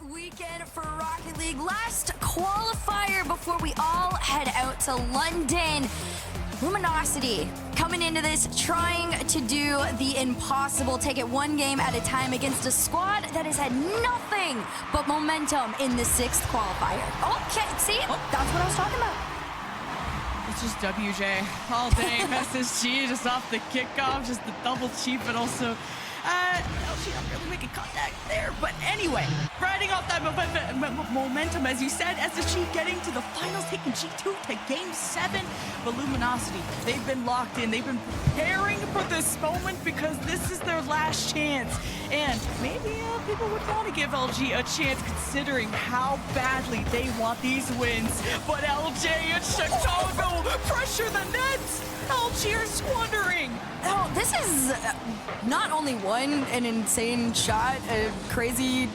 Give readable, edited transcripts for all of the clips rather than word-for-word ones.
weekend for Rocket League. Last qualifier before we all head out to London. Luminosity coming into this, trying to do the impossible, take it one game at a time against a squad that has had nothing but momentum in the 6th qualifier. Okay, see, that's what I was talking about. It's just WJ all day. SSG just off the kickoff, just the double cheap, but also LG not really making contact there. But anyway, riding off that momentum, as you said, SSG getting to the finals, taking G2 to Game 7. But Luminosity, they've been locked in. They've been preparing for this moment because this is their last chance. And maybe people would want to give LG a chance considering how badly they want these wins. But LJ and Chicago pressure the nets. LG are squandering. Oh, this is not only an insane shot, a crazy,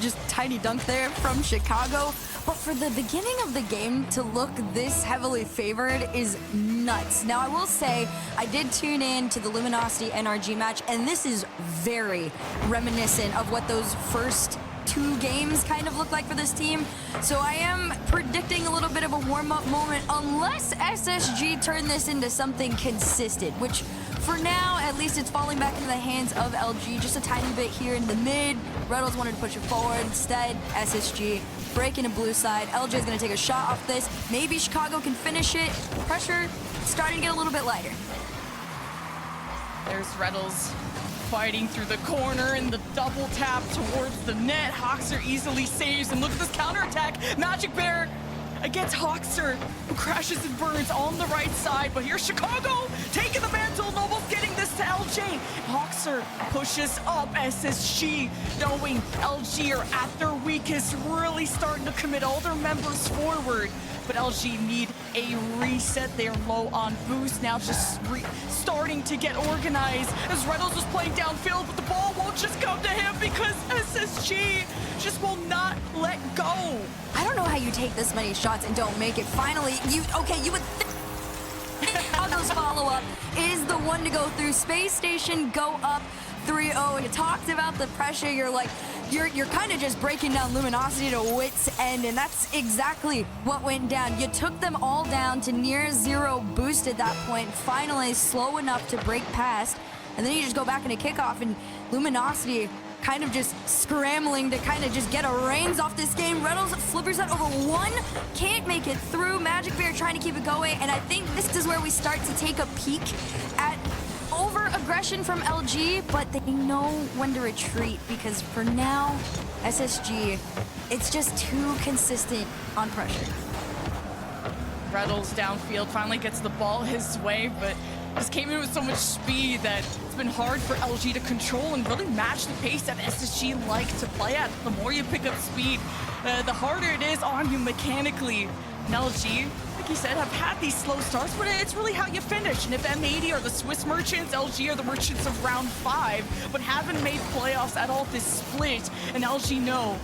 just tiny dunk there from Chicago, but for the beginning of the game to look this heavily favored is nuts. Now, I will say, I did tune in to the Luminosity NRG match, and this is very reminiscent of what those first 2 games kind of look like for this team. So I am predicting a little bit of a warm-up moment unless SSG turn this into something consistent, which for now, at least it's falling back into the hands of LG just a tiny bit here in the mid. Reynolds wanted to push it forward. Instead, SSG breaking a blue side. LG is going to take a shot off this. Maybe Chicago can finish it. Pressure starting to get a little bit lighter. There's Reynolds fighting through the corner and the double tap towards the net. Hawkster easily saves, and look at this counterattack. Magic Bear against Hawkster, who crashes and burns on the right side. But here's Chicago taking the mantle. Nobles getting this to LJ. Hawkster pushes up. SSG, knowing LG are at their weakest, really starting to commit all their members forward. But LG need a reset. They are low on boost now, just starting to get organized as Reynolds was playing downfield, but the ball won't just come to him because SSG just will not let go. I don't know how you take this many shots and don't make it. Finally, you would think Chicago's follow-up is the one to go through. Spacestation go up 3-0. You talked about the pressure. You're like, you're kind of just breaking down Luminosity to wit's end, and that's exactly what went down. You took them all down to near 0 boost at that point, finally slow enough to break past, and then you just go back into kickoff, and Luminosity kind of just scrambling to kind of just get a reins off this game. Reynolds flippers that over 1, can't make it through. Magic Bear trying to keep it going, and I think this is where we start to take a peek at over-aggression from LG, but they know when to retreat because for now, SSG, it's just too consistent on pressure. Reynolds downfield finally gets the ball his way, but just came in with so much speed that it's been hard for LG to control and really match the pace that SSG like to play at. The more you pick up speed, the harder it is on you mechanically. And LG, like you said, have had these slow starts, but it's really how you finish. And if M80 are the Swiss merchants, LG are the merchants of round 5, but haven't made playoffs at all this split. And LG know,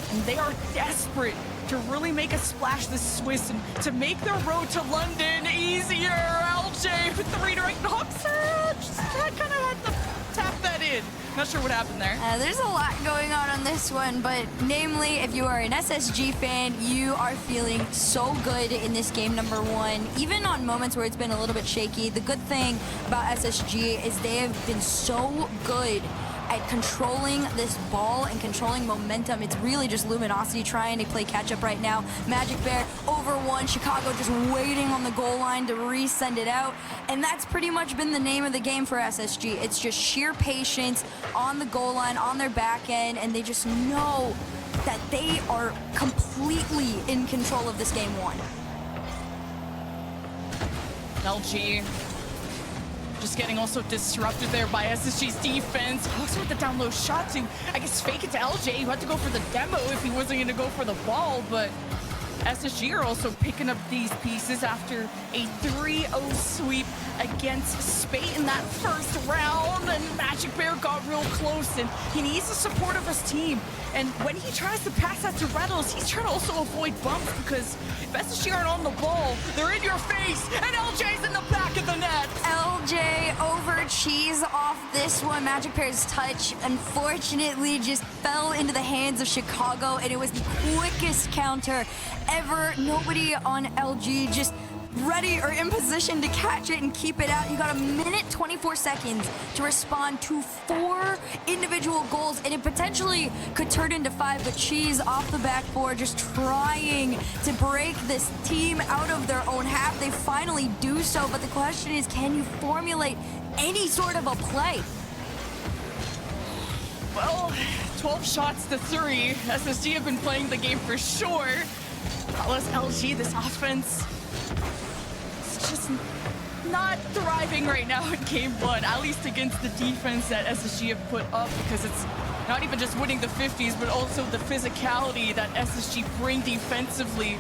and they are desperate to really make a splash this Swiss and to make their road to London easier. LJ with the redirect. Hawkster just kind of had to tap that in. Not sure what happened there. There's a lot going on this one, but namely, if you are an SSG fan, you are feeling so good in this game number 1. Even on moments where it's been a little bit shaky, the good thing about SSG is they have been so good at controlling this ball and controlling momentum. It's really just Luminosity trying to play catch-up right now. Magic Bear over 1, Chicago just waiting on the goal line to resend it out, and that's pretty much been the name of the game for SSG. It's just sheer patience on the goal line, on their back end, and they just know that they are completely in control of this game 1. LG just getting also disrupted there by SSG's defense. Hawkster with the down low shot to, I guess, fake it to LJ, who had to go for the demo if he wasn't going to go for the ball, but SSG are also picking up these pieces after a 3-0 sweep against Spate in that first round, and Magic Bear got real close, and he needs the support of his team. And when he tries to pass that to Reynolds, he's trying to also avoid bumps because if SSG aren't on the ball, they're in your face, and LJ's in the back of the net. LJ over Cheese off this one. Magic Pair's touch, unfortunately, just fell into the hands of Chicago, and it was the quickest counter ever. Nobody on LG just ready or in position to catch it and keep it out. You got a minute 24 seconds to respond to 4 individual goals, and it potentially could turn into 5, but Cheese off the backboard just trying to break this team out of their own half. They finally do so, but the question is, can you formulate any sort of a play? Well, 12 shots to 3. SSG have been playing the game for sure. Unless LG, this offense, just not thriving right now in game 1, at least against the defense that SSG have put up, because it's not even just winning the 50s, but also the physicality that SSG bring defensively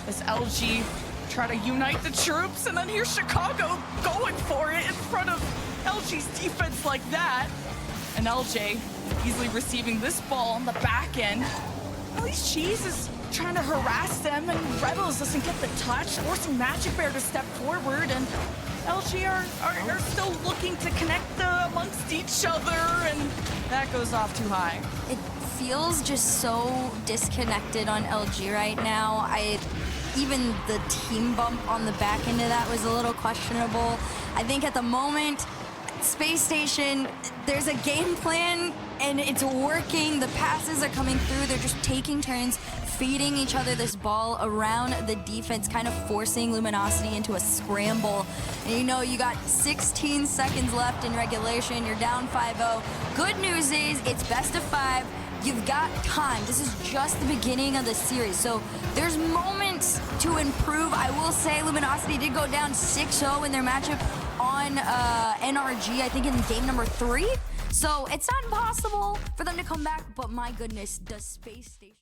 as LG try to unite the troops, and then here's Chicago going for it in front of LG's defense like that. And LJ easily receiving this ball on the back end. At least Cheese is trying to harass them, and Rebels doesn't get the touch, forcing Magic Bear to step forward, and LG are still looking to connect amongst each other, and that goes off too high. It feels just so disconnected on LG right now. Even the team bump on the back end of that was a little questionable. I think at the moment, Space Station, there's a game plan and it's working. The passes are coming through. They're just taking turns, feeding each other this ball around the defense, kind of forcing Luminosity into a scramble. And you know, you got 16 seconds left in regulation. You're down 5-0. Good news is it's best of 5. You've got time. This is just the beginning of the series, so there's moments to improve. I will say Luminosity did go down 6-0 in their matchup on NRG, I think in game number 3. So it's not impossible for them to come back, but my goodness, does Space Station.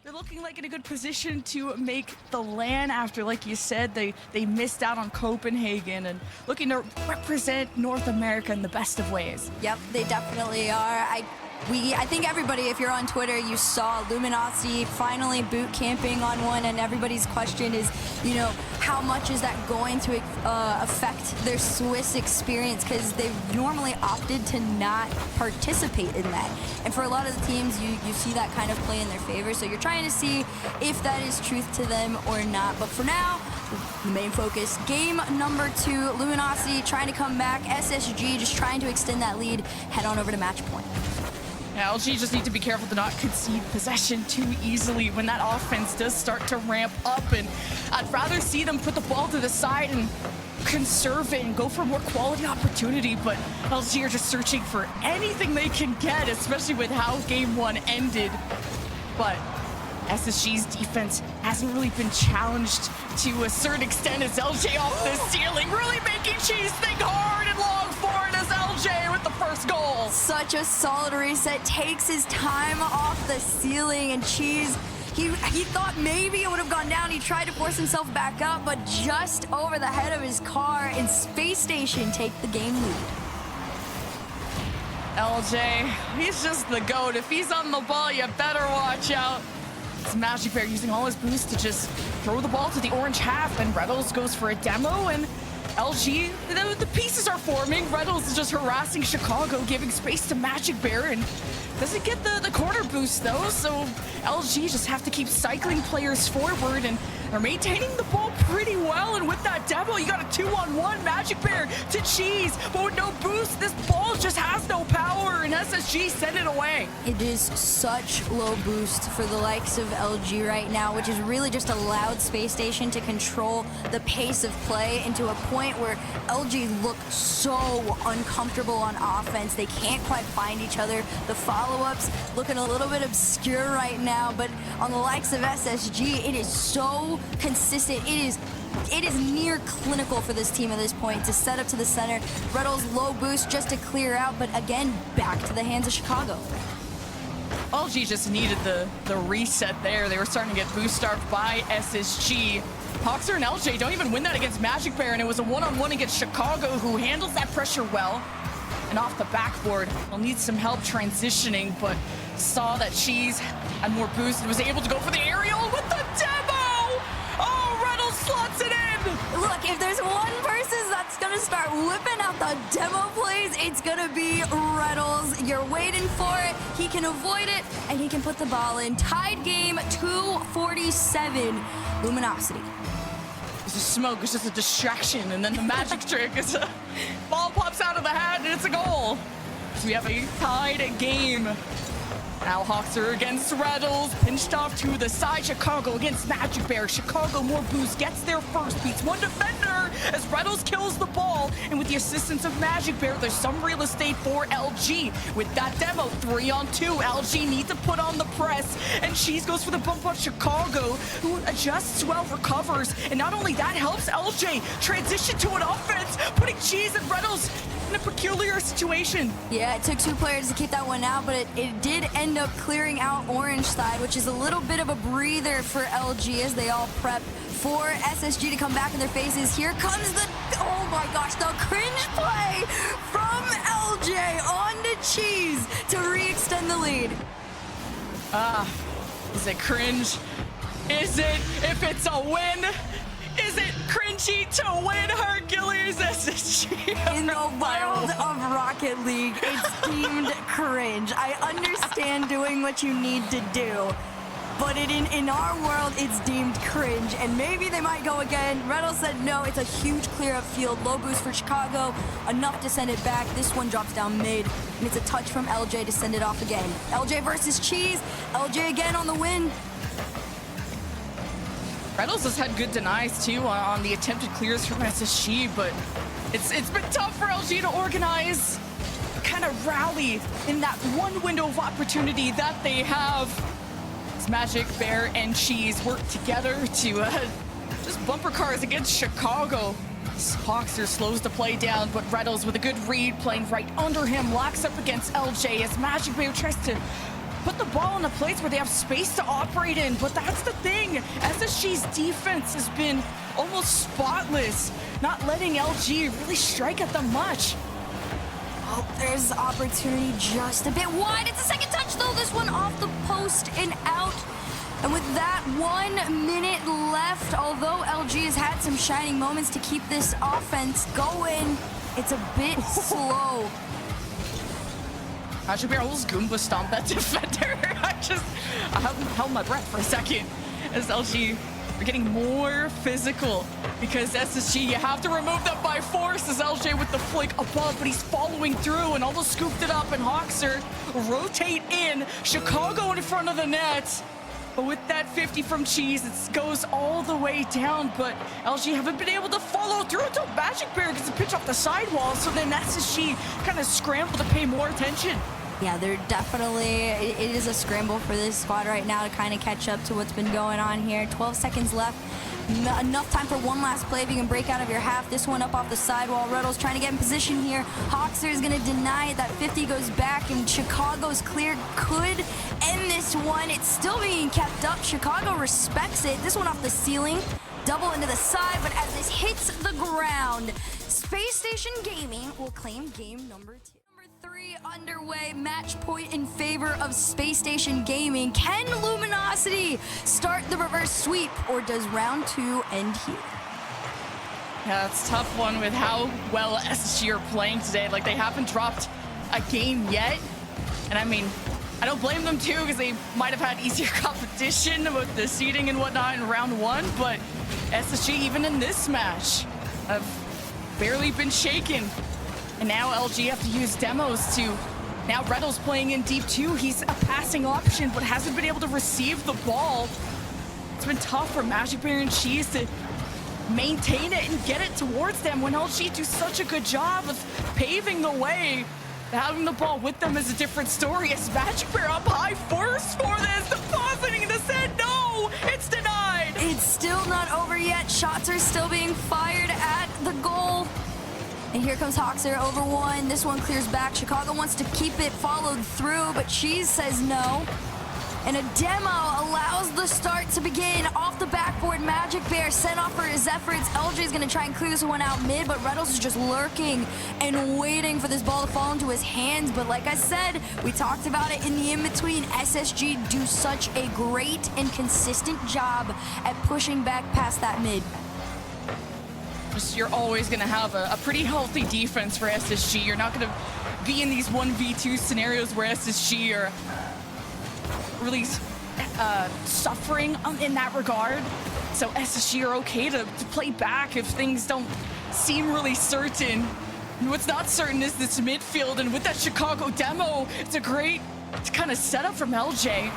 They're looking like in a good position to make the LAN after, like you said, they missed out on Copenhagen, and looking to represent North America in the best of ways. Yep, they definitely are. I think everybody, if you're on Twitter, you saw Luminosity finally boot camping on one, and everybody's question is, you know, how much is that going to affect their Swiss experience? Because they've normally opted to not participate in that. And for a lot of the teams, you see that kind of play in their favor. So you're trying to see if that is truth to them or not. But for now, the main focus, game number 2, Luminosity trying to come back, SSG just trying to extend that lead, head on over to match point. Yeah, LG just need to be careful to not concede possession too easily when that offense does start to ramp up, and I'd rather see them put the ball to the side and conserve it and go for more quality opportunity, but LG are just searching for anything they can get, especially with how game 1 ended. But SSG's defense hasn't really been challenged to a certain extent as LJ off the ceiling, really making Cheese think hard and long for it as LJ with the first goal. Such a solid reset, takes his time off the ceiling, and Cheese, he thought maybe it would have gone down. He tried to force himself back up, but just over the head of his car, and Space Station take the game lead. LJ, he's just the GOAT. If he's on the ball, you better watch out. It's Magic Bear using all his boost to just throw the ball to the orange half, and Reynolds goes for a demo, and LG, the pieces are forming. Reynolds is just harassing Chicago, giving space to Magic Bear, and doesn't get the corner boost though, so LG just have to keep cycling players forward, and are maintaining the ball pretty well. And with that demo, you got a 2-on-1 Magic Bear to Cheese, but with no boost, this ball just has no power, and SSG send it away. It is such low boost for the likes of LG right now, which has really just allowed Space Station to control the pace of play into a point where LG look so uncomfortable on offense. They can't quite find each other. The follow-ups looking a little bit obscure right now, but on the likes of SSG, it is so consistent. It is near clinical for this team at this point to set up to the center. Reynolds low boost just to clear out, but again, back to the hands of Chicago. LG just needed the reset there. They were starting to get boost starved by SSG. Hoxer and LJ don't even win that against Magic Bear, and it was a one-on-one against Chicago, who handles that pressure well. And off the backboard, they'll need some help transitioning, but saw that Cheese had more boost and was able to go for the aerial with the demo! Oh, Reynolds slots it in. Look, if there's one person that's gonna start whipping out the demo plays, it's gonna be Reynolds. You're waiting for it. He can avoid it, and he can put the ball in. Tied game, 2:47. Luminosity. It's just smoke, it's just a distraction, and then the magic trick is a ball pops out of the hat, and it's a goal. So we have a tied game. Now Hawkser against Rattles, pinched off to the side. Chicago against Magic Bear. Chicago, more boost, gets there first, beats one defender as Rattles kills the ball. And with the assistance of Magic Bear, there's some real estate for LG. With that demo, 3-on-2, LG needs to put on the press. And Cheese goes for the bump on Chicago, who adjusts well, recovers. And not only that, helps LJ transition to an offense, putting Cheese and Rattles in a peculiar situation. Yeah, it took two players to keep that one out, but it did end up clearing out orange side, which is a little bit of a breather for LG as they all prep for SSG to come back in their faces. Here comes the, oh my gosh, the cringe play from LJ on to Cheese to re-extend the lead. Is it cringe? Is it, if it's a win? Is it cringy to win Hercules SSG? In the world of Rocket League, it's deemed cringe. I understand doing what you need to do, but in our world, it's deemed cringe, and maybe they might go again. Reynolds said no, it's a huge clear up field. Low boost for Chicago, enough to send it back. This one drops down mid, and it's a touch from LJ to send it off again. LJ versus Cheese, LJ again on the win. Reynolds has had good denies too on the attempted clears from SSG, but it's been tough for LG to organize, kind of rally in that one window of opportunity that they have. It's Magic, Bear, and Cheese work together to just bumper cars against Chicago. Hawkser slows the play down, but Reynolds with a good read, playing right under him, locks up against LJ as Magic Bear tries to put the ball in a place where they have space to operate in. But that's the thing, SSG's defense has been almost spotless, not letting LG really strike at them much. Oh, there's opportunity just a bit wide. It's a second touch though, this one off the post and out. And with that 1 minute left, although LG has had some shining moments to keep this offense going, it's a bit slow. Magic Bear almost Goomba stomped that defender. I held my breath for a second as LG are getting more physical because SSG, you have to remove them by force as LJ with the flick above, but he's following through and almost scooped it up, and Hawkser rotate in, Chicago in front of the net. But with that 50 from Cheese, it goes all the way down, but LG haven't been able to follow through until Magic Bear gets a pitch off the sidewall, so then SSG kind of scramble to pay more attention. Yeah, they're definitely, it is a scramble for this squad right now to kind of catch up to what's been going on here. 12 seconds left. Enough time for one last play if you can break out of your half. This one up off the sidewall. Reynolds trying to get in position here. Hawkser is going to deny it. That 50 goes back, and Chicago's clear could end this one. It's still being kept up. Chicago respects it. This one off the ceiling. Double into the side, but as this hits the ground, Space Station Gaming will claim game number 2. 3 underway, match point in favor of Space Station Gaming. Can Luminosity start the reverse sweep, or does round 2 end here? Yeah, it's a tough one with how well SSG are playing today. Like, they haven't dropped a game yet. And I mean, I don't blame them too, because they might have had easier competition with the seeding and whatnot in round 1, but SSG, even in this match, have barely been shaken. And now LG have to use demos to, now Reynolds playing in deep too. He's a passing option, but hasn't been able to receive the ball. It's been tough for Magic Bear and Cheese to maintain it and get it towards them when LG do such a good job of paving the way. Having the ball with them is a different story. As Magic Bear up high first for this, depositing the set, no, it's denied. It's still not over yet. Shots are still being fired at the goal. And here comes Hawkser over one. This one clears back. Chicago wants to keep it followed through, but Cheese says no. And a demo allows the start to begin. Off the backboard, Magic Bear sent off for his efforts. LJ is going to try and clear this one out mid, but Reynolds is just lurking and waiting for this ball to fall into his hands. But like I said, we talked about it in the in-between. SSG do such a great and consistent job at pushing back past that mid. you're always going to have a pretty healthy defense for SSG. You're not going to be in these 1v2 scenarios where SSG are really suffering in that regard. So SSG are okay to play back if things don't seem really certain. And what's not certain is this midfield, and with that Chicago demo, it's a great kind of setup from LJ.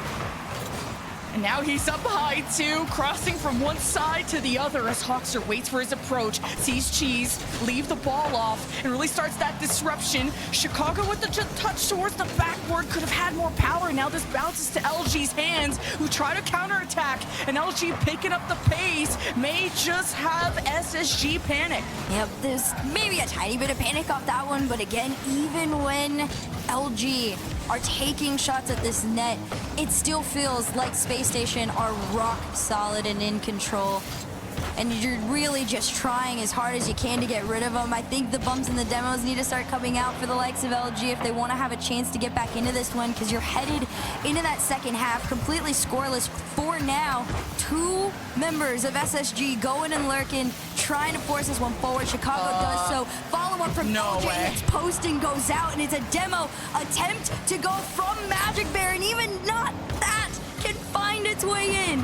And now he's up high too, crossing from one side to the other as Hawkster waits for his approach, sees Cheese leave the ball off, and really starts that disruption. Chicago with the touch towards the backboard could have had more power. Now this bounces to LG's hands, who try to counterattack, and LG picking up the pace may just have SSG panic. Yep, there's maybe a tiny bit of panic off that one, but again, even when LG are taking shots at this net, it still feels like Spacestation are rock solid and in control. And you're really just trying as hard as you can to get rid of them. I think the bumps and the demos need to start coming out for the likes of LG if they want to have a chance to get back into this one, because you're headed into that second half completely scoreless for now. Two members of SSG going and lurking, trying to force this one forward. Chicago does so. Follow up from LJ. Its posting goes out, and it's a demo attempt to go from Magic Bear, and even not that can find its way in.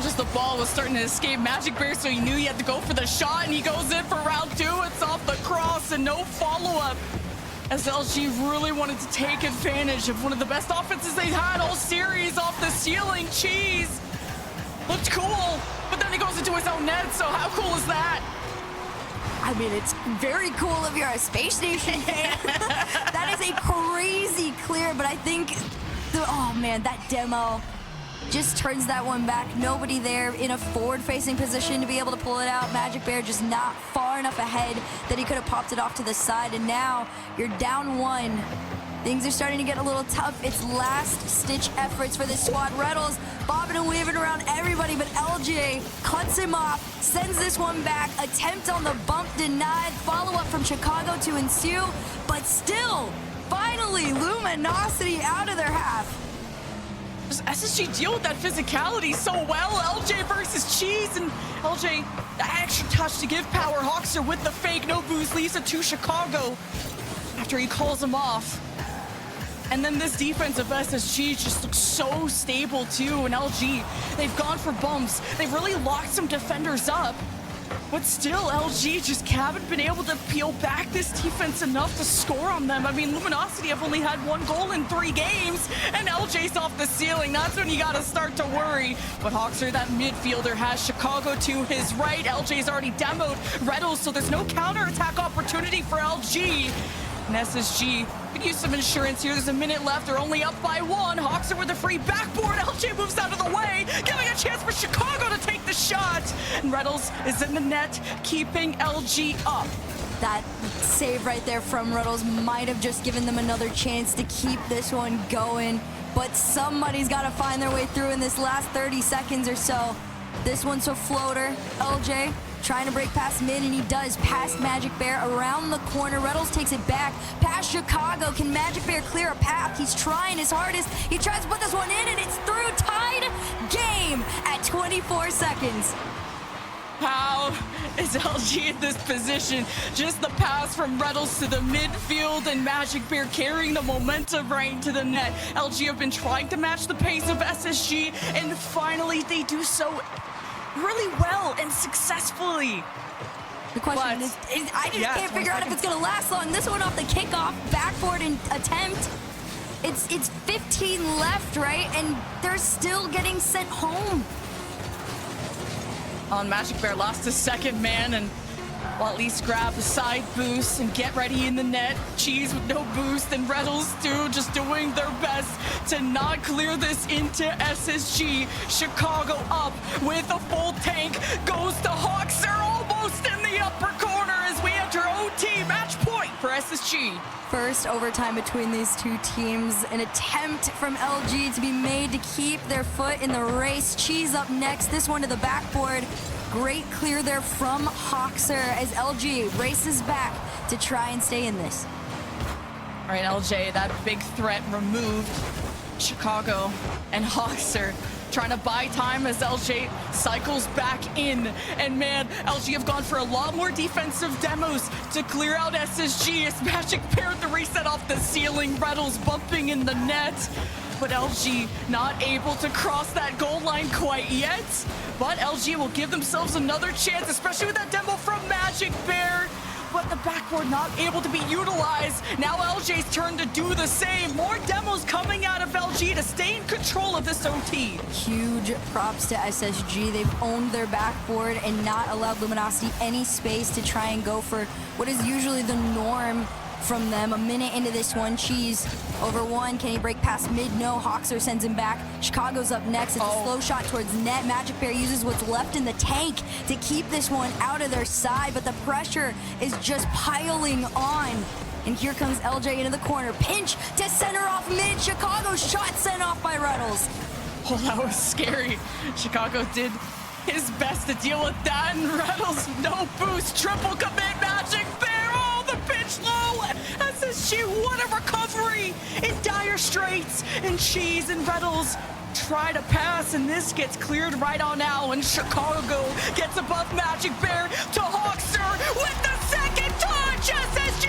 Just the ball was starting to escape Magic Bear, so he knew he had to go for the shot, and he goes in for round two. It's off the cross and no follow-up, as LG really wanted to take advantage of one of the best offenses they've had all series. Off the ceiling, Cheese looked cool, but then he goes into his own net, so how cool is that? I mean, it's very cool if you're a Space Station fan. That is a crazy clear, but I think, oh man, that demo just turns that one back. Nobody there in a forward-facing position to be able to pull it out. Magic Bear just not far enough ahead that he could have popped it off to the side, and now you're down one. Things are starting to get a little tough. It's last-stitch efforts for this squad. Reddles bobbing and weaving around everybody, but LJ cuts him off, sends this one back. Attempt on the bump denied. Follow-up from Chicago to ensue, but still, finally, Luminosity out of their half. Does SSG deal with that physicality so well? LJ versus Cheese, and LJ, the extra touch to give power. Hawkster with the fake, no boost, leaves it to Chicago after he calls him off. And then this defense of SSG just looks so stable too, and LG, they've gone for bumps. They've really locked some defenders up. But still, LG just haven't been able to peel back this defense enough to score on them. I mean, Luminosity have only had 1 goal in 3 games, and LJ's off the ceiling. That's when you gotta start to worry. But Hawkster, that midfielder, has Chicago to his right. LJ's already demoed Reddles, so there's no counterattack opportunity for LG. And SSG could use some insurance here. There's a minute left. They're only up by 1. Hawkster with a free backboard. LJ moves out of the way, giving a chance for Chicago to take the shot. And Reddles is in the net, keeping LG up. That save right there from Reddles might have just given them another chance to keep this one going. But somebody's got to find their way through in this last 30 seconds or so. This one's a floater. LJ trying to break past mid, and he does, past Magic Bear, around the corner. Reddles takes it back, past Chicago. Can Magic Bear clear a path? He's trying his hardest. He tries to put this one in, and it's through. Tied game at 24 seconds. How is LG in this position? Just the pass from Reddles to the midfield, and Magic Bear carrying the momentum right into the net. LG have been trying to match the pace of SSG, and finally they do so really well and successefully. The question is I just can't figure out if it's going to last long. This one off the kickoff, backboard and attempt. It's 15 left, right? And they're still getting sent home. Magic Bear lost his second man, and will at least grab the side boost and get ready in the net. Cheese with no boost, and Reddles too, just doing their best to not clear this into SSG. Chicago up with a full tank, goes to Hawks. They're almost in the upper corner as we enter OT. Match point for SSG. First overtime between these two teams. An attempt from LG to be made to keep their foot in the race. Cheese up next, this one to the backboard. Great clear there from Hawkster as LG races back to try and stay in this. All right, LJ, that big threat removed. Chicago and Hawkster trying to buy time as LJ cycles back in. And man, LG have gone for a lot more defensive demos to clear out SSG as Magic Bear the reset off the ceiling, Reynolds bumping in the net. But LG not able to cross that goal line quite yet. But LG will give themselves another chance, especially with that demo from Magic Bear. But the backboard not able to be utilized. Now LJ's turn to do the same. More demos coming out of LG to stay in control of this OT. Huge props to SSG. They've owned their backboard and not allowed Luminosity any space to try and go for what is usually the norm from them. A minute into this one, Cheese over one. Can he break past mid? No. Hawkser sends him back. Chicago's up next. It's a slow shot towards net. Magic Bear uses what's left in the tank to keep this one out of their side, but the pressure is just piling on. And here comes LJ into the corner. Pinch to center off mid. Chicago shot sent off by Reynolds. Oh, that was scary. Chicago did his best to deal with that, and Reynolds no boost. Triple commit Magic Bear. Oh, the pitch low. SSG, what a recovery in dire straits. And Cheese and Reynolds try to pass, and this gets cleared right on out, and Chicago gets above Magic Bear to Hawkser with the second touch. SSG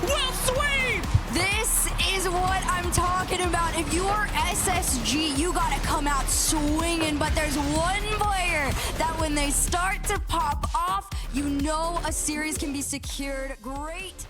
will sweep. This is what I'm talking about. If you are SSG, you gotta come out swinging, but there's one player that when they start to pop off, you know a series can be secured. Great